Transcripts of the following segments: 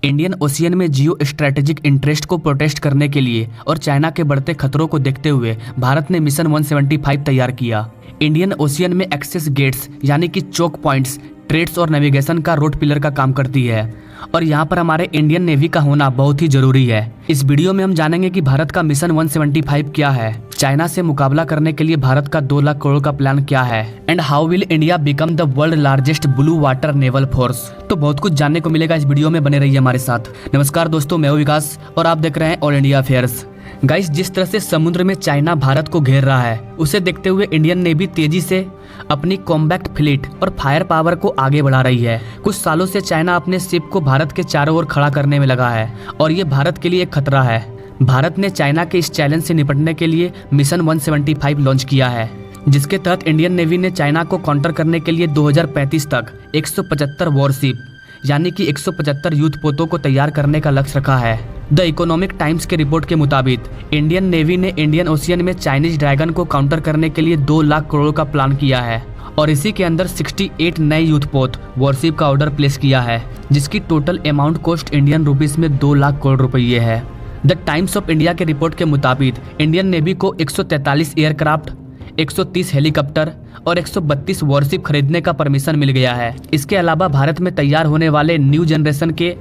Indian ocean में जियो strategic interest को protest करने के लिए और चाइना के बढ़ते खतरों को देखते हुए भारत ने मिशन 175 तैयार किया। इंडियन ओशियन में एक्सेस गेट्स यानी कि चोक पॉइंट्स ट्रेड्स और नेविगेशन का रोड पिलर का काम करती है और यहाँ पर हमारे इंडियन नेवी का होना बहुत ही जरूरी है। इस वीडियो में हम जानेंगे कि भारत का मिशन 175 क्या है, चाइना से मुकाबला करने के लिए भारत का 2 लाख करोड़ का प्लान क्या है and how will India become the world largest blue water naval force. तो बहुत कुछ जानने को मिलेगा इस वीडियो में, बने रहिए हमारे साथ। नमस्कार दोस्तों, मैं हूं विकास और आप देख रहे हैं ऑल इंडिया अफेयर्स। गाइस, जिस तरह से समुद्र में चाइना भारत को घेर रहा है उसे देखते हुए इंडियन नेवी तेजी से अपनी कॉम्बैक्ट फ्लीट और फायर पावर को आगे बढ़ा रही है। कुछ सालों से चाइना अपने शिप को भारत के चारों ओर खड़ा करने में लगा है और ये भारत के लिए एक खतरा है। भारत ने चाइना के इस चैलेंज से निपटने के लिए मिशन 175 लॉन्च किया है, जिसके तहत इंडियन नेवी ने चाइना को काउंटर करने के लिए 2035 तक 175 वॉरशिप यानी कि 175 युद्धपोतों को तैयार करने का लक्ष्य रखा है। द इकोनॉमिक टाइम्स के रिपोर्ट के मुताबिक इंडियन नेवी ने इंडियन ओशियन में चाइनीज ड्रैगन को काउंटर करने के लिए 2 लाख करोड़ का प्लान किया है और इसी के अंदर 68 नए युद्धपोत वॉरशिप का ऑर्डर प्लेस किया है, जिसकी total amount cost Indian rupees में 2 लाख करोड़ रुपये है। द टाइम्स ऑफ इंडिया के रिपोर्ट के मुताबिक इंडियन नेवी को 143 एयरक्राफ्ट, 130 हेलीकॉप्टर और 132 वॉरशिप खरीदने का परमिशन मिल गया है। इसके अलावा भारत में तैयार होने वाले न्यू जनरेशन के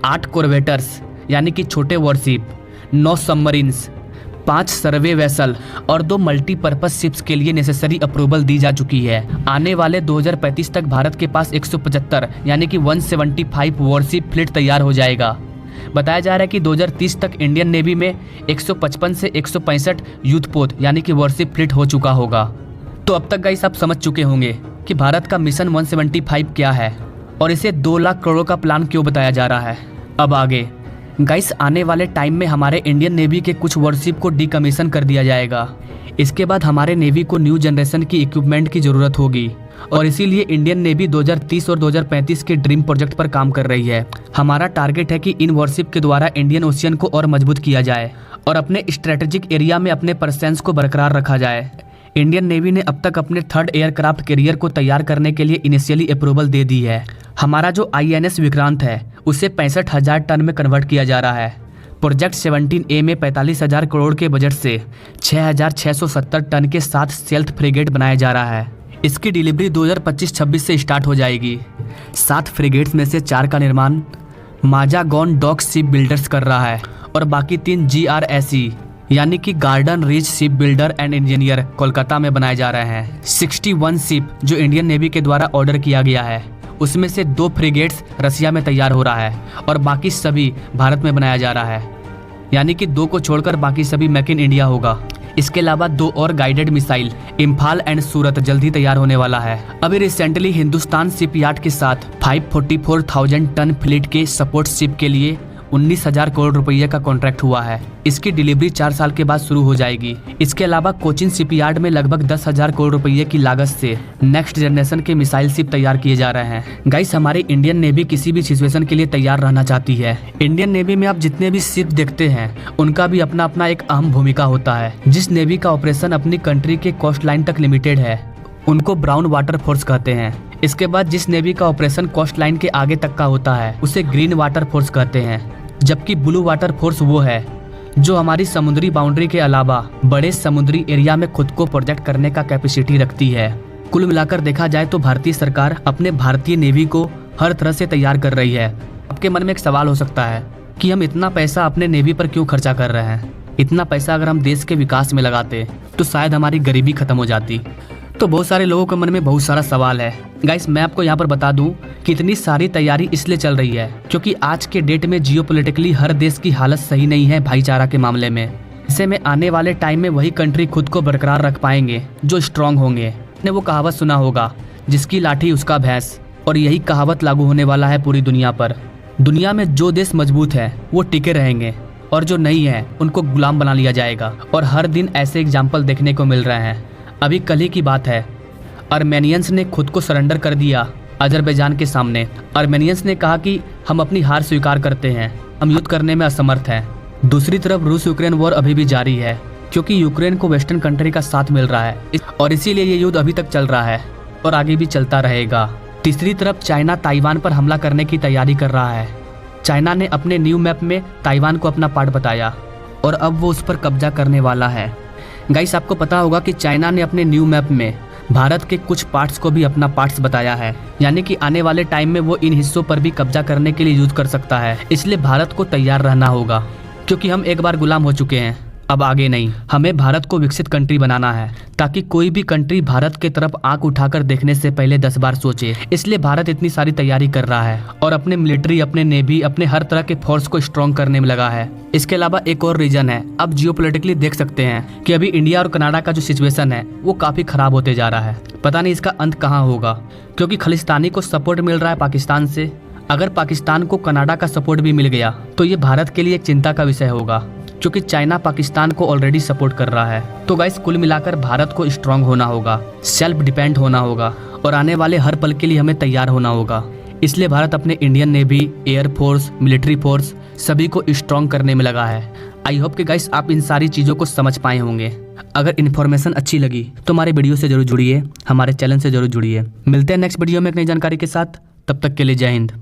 8 कॉर्वेटर्स यानी कि छोटे वॉरशिप, 9 सबमरीन्स, 5 सर्वे वेसल और 2 मल्टीपर्पज शिप्स के लिए नेसेसरी अप्रूवल दी जा चुकी है। आने वाले 2035 तक भारत के पास 175 यानी कि 175 वॉरशिप फ्लीट तैयार हो जाएगा। बताया जा रहा है कि 2030 तक इंडियन नेवी में 155 से 165 युद्धपोत यानी कि वॉरशिप फ्लीट हो चुका होगा। तो अब तक गाइस आप समझ चुके होंगे कि भारत का मिशन 175 क्या है और इसे 2 लाख करोड़ का प्लान क्यों बताया जा रहा है। अब आगे गाइस, आने वाले टाइम में हमारे इंडियन नेवी के कुछ वॉरशिप को डीकमीशन कर दिया जाएगा। इसके बाद हमारे नेवी को न्यू जनरेशन की इक्विपमेंट की जरूरत होगी और इसीलिए इंडियन नेवी 2030 और 2035 के ड्रीम प्रोजेक्ट पर काम कर रही है। हमारा टारगेट है कि इन वॉरशिप के द्वारा इंडियन ओशियन को और मजबूत किया जाए और अपने स्ट्रेटेजिक एरिया में अपने प्रेजेंस को बरकरार रखा जाए। इंडियन नेवी ने अब तक अपने 3rd एयरक्राफ्ट कैरियर को तैयार करने के लिए इनिशियली अप्रूवल दे दी है। हमारा जो INS विक्रांत है उसे 65,000 टन में कन्वर्ट किया जा रहा है। प्रोजेक्ट 17A में 45,000 करोड़ के बजट से 6,670 टन के 7 स्टेल्थ फ्रिगेट बनाया जा रहा है। इसकी डिलीवरी 2025-26 से स्टार्ट हो जाएगी। 7 फ्रिगेट्स में से 4 का निर्माण माजागॉन डॉक शिप बिल्डर्स कर रहा है और बाकी 3 GRSE यानी कि garden reach ship builder and engineer Kolkata में बनाए जा रहे हैं। 61 शिप जो इंडियन नेवी के द्वारा ऑर्डर किया गया है उसमें से 2 फ्रिगेट्स रसिया में तैयार हो रहा है और बाकी सभी भारत में बनाया जा रहा है, यानी कि 2 को छोड़कर बाकी सभी मेक इन इंडिया होगा। इसके अलावा 2 और गाइडेड मिसाइल इम्फाल एंड सूरत जल्द ही तैयार होने वाला है। अभी रिसेंटली हिंदुस्तान शिपयार्ड के साथ 544,000 टन फ्लीट के सपोर्ट शिप के लिए 19,000 करोड़ रुपये का कॉन्ट्रैक्ट हुआ है। इसकी डिलीवरी 4 साल के बाद शुरू हो जाएगी। इसके अलावा कोचिन शिपयार्ड में लगभग 10,000 करोड़ रुपये की लागत से नेक्स्ट जनरेशन के मिसाइल शिप तैयार किए जा रहे हैं। गाइस, हमारी इंडियन नेवी किसी भी सिचुएशन के लिए तैयार रहना चाहती है। इंडियन नेवी में आप जितने भी शिप देखते हैं उनका भी अपना अपना एक अहम भूमिका होता है। जिस नेवी का ऑपरेशन अपनी कंट्री के कोस्ट लाइन तक लिमिटेड है उनको ब्राउन वाटर फोर्स कहते हैं। इसके बाद जिस नेवी का ऑपरेशन कोस्ट लाइन के आगे तक का होता है उसे ग्रीन वाटर फोर्स कहते हैं, जबकि ब्लू वाटर फोर्स वो है जो हमारी समुद्री बाउंड्री के अलावा बड़े समुद्री एरिया में खुद को प्रोजेक्ट करने का कैपेसिटी रखती है। कुल मिलाकर देखा जाए तो भारतीय सरकार अपने भारतीय नेवी को हर तरह से तैयार कर रही है। आपके मन में एक सवाल हो सकता है कि हम इतना पैसा अपने नेवी पर क्यों खर्चा कर रहे हैं। इतना पैसा अगर हम देश के विकास में लगाते तो शायद हमारी गरीबी खत्म हो जाती। तो बहुत सारे लोगों के मन में बहुत सारा सवाल है। गाइस, मैं आपको यहाँ पर बता दूं कि इतनी सारी तैयारी इसलिए चल रही है क्योंकि आज के डेट में जियोपॉलिटिकली हर देश की हालत सही नहीं है भाईचारा के मामले में। ऐसे में आने वाले टाइम में वही कंट्री खुद को बरकरार रख पाएंगे जो स्ट्रांग होंगे। ने वो कहावत सुना होगा, जिसकी लाठी उसका भैंस, और यही कहावत लागू होने वाला है पूरी दुनिया पर। दुनिया में जो देश मजबूत है वो टिके रहेंगे और जो नहीं है उनको गुलाम बना लिया जाएगा और हर दिन ऐसे एग्जाम्पल देखने को मिल रहे हैं। अभी कल ही की बात है, आर्मेनियंस ने खुद को सरेंडर कर दिया अजरबैजान के सामने। आर्मेनियंस ने कहा कि हम अपनी हार स्वीकार करते हैं, हम युद्ध करने में असमर्थ हैं। दूसरी तरफ रूस यूक्रेन वॉर अभी भी जारी है क्योंकि यूक्रेन को वेस्टर्न कंट्री का साथ मिल रहा है और इसीलिए ये युद्ध अभी तक चल रहा है और आगे भी चलता रहेगा। तीसरी तरफ चाइना ताइवान पर हमला करने की तैयारी कर रहा है चाइना ने अपने न्यू मैप में ताइवान को अपना पार्ट बताया और अब वो उस पर कब्जा करने वाला है। गाइस, आपको पता होगा कि चाइना ने अपने न्यू मैप में भारत के कुछ पार्ट्स को भी अपना पार्ट्स बताया है, यानी कि आने वाले टाइम में वो इन हिस्सों पर भी कब्जा करने के लिए यूज कर सकता है। इसलिए भारत को तैयार रहना होगा, क्योंकि हम एक बार गुलाम हो चुके हैं, अब आगे नहीं। हमें भारत को विकसित कंट्री बनाना है, ताकि कोई भी कंट्री भारत के तरफ आंख उठाकर देखने से पहले 10 बार सोचे। इसलिए भारत इतनी सारी तैयारी कर रहा है और अपने मिलिट्री, अपने नेवी, अपने हर तरह के फोर्स को स्ट्रॉन्ग करने में लगा है। इसके अलावा एक और रीजन है, अब जियोपॉलिटिकली देख सकते हैं कि अभी इंडिया और कनाडा का जो सिचुएशन है वो काफी खराब होते जा रहा है। पता नहीं इसका अंत कहाँ होगा, क्योंकि खालिस्तानी को सपोर्ट मिल रहा है पाकिस्तान से। अगर पाकिस्तान को कनाडा का सपोर्ट भी मिल गया तो ये भारत के लिए एक चिंता का विषय होगा, क्योंकि चाइना पाकिस्तान को ऑलरेडी सपोर्ट कर रहा है। तो गाइस, कुल मिलाकर भारत को स्ट्रांग होना होगा, सेल्फ डिपेंड होना होगा और आने वाले हर पल के लिए हमें तैयार होना होगा। इसलिए भारत अपने Indian navy, air force, military force सभी को स्ट्रांग करने में लगा है। आई होप कि गाइस आप इन सारी चीज़ों को समझ पाए होंगे। अगर इन्फॉर्मेशन अच्छी लगी तो हमारे वीडियो से जरूर जुड़िए, हमारे चैनल से जरूर जुड़िए। मिलते हैं नेक्स्ट वीडियो में एक नई जानकारी के साथ, तब तक के लिए जय हिंद।